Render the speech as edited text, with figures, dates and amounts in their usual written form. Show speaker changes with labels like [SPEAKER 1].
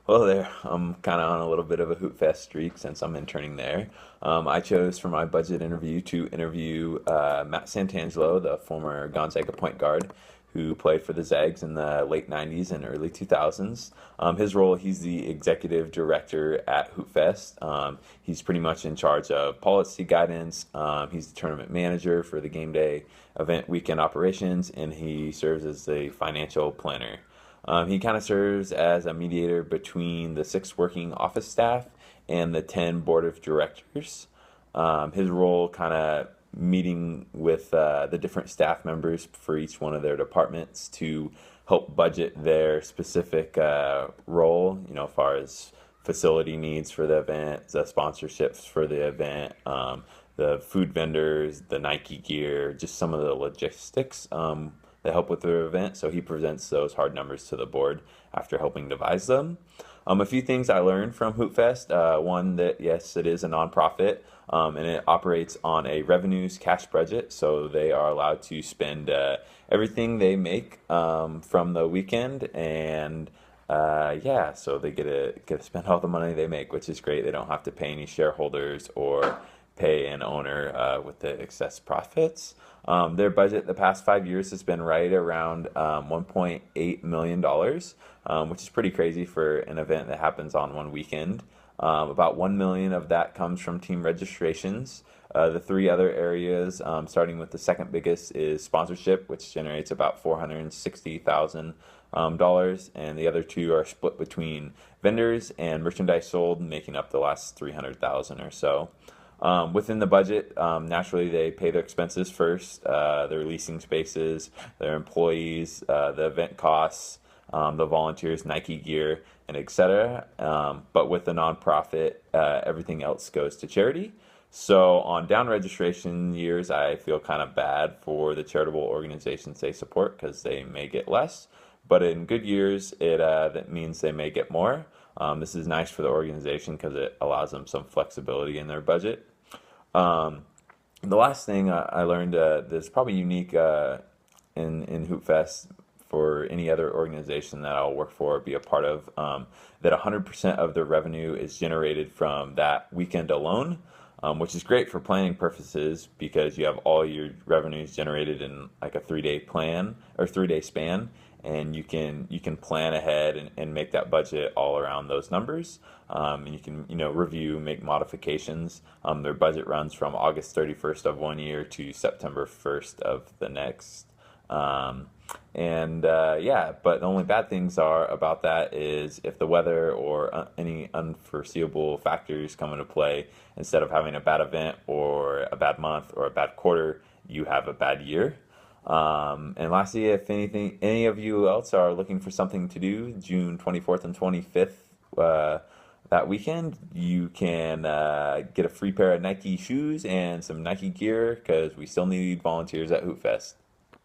[SPEAKER 1] Well, there, I'm kind of on a little bit of a Hoot Fest streak since I'm interning there. I chose for my budget interview to interview Matt Santangelo, the former Gonzaga point guard who played for the Zags in the late 90s and early 2000s. His role, he's the executive director at Hoot Fest. He's pretty much in charge of policy guidance. He's the tournament manager for the game day event weekend operations, and he serves as the financial planner. He kind of serves as a mediator between the six working office staff and the 10 board of directors. His role kind of meeting with the different staff members for each one of their departments to help budget their specific role, as far as facility needs for the event, the sponsorships for the event, the food vendors, the Nike gear, just some of the logistics that help with the event. So he presents those hard numbers to the board after helping devise them. A few things I learned from HoopFest. One, that yes, it is a nonprofit, and it operates on a revenues cash budget. So they are allowed to spend everything they make from the weekend, and yeah, so they get to spend all the money they make, which is great. They don't have to pay any shareholders or pay an owner with the excess profits. Their budget the past 5 years has been right around $1.8 million, which is pretty crazy for an event that happens on one weekend. About 1 million of that comes from team registrations. The three other areas, starting with the second biggest, is sponsorship, which generates about $460,000, and the other two are split between vendors and merchandise sold, making up the last 300,000 or so. Within the budget, naturally they pay their expenses first, their leasing spaces, their employees, the event costs, the volunteers, Nike gear, and etc. But with the nonprofit, everything else goes to charity. So on down registration years, I feel kind of bad for the charitable organizations they support because they may get less. But in good years, that means they may get more. This is nice for the organization because it allows them some flexibility in their budget. Um, the last thing I learned that's probably unique in Hoop Fest for any other organization that I'll work for or be a part of, that 100% of the revenue is generated from that weekend alone, which is great for planning purposes because you have all your revenues generated in like a 3 day plan or 3 day span, and you can plan ahead and make that budget all around those numbers. And you can review, make modifications. Their budget runs from August 31st of one year to September 1st of the next. Um, and yeah, but the only bad things are about that is if the weather or any unforeseeable factors come into play, instead of having a bad event or a bad month or a bad quarter, you have a bad year. And lastly, if any of you else are looking for something to do, June 24th and 25th, that weekend, you can get a free pair of Nike shoes and some Nike gear because we still need volunteers at Hoot Fest.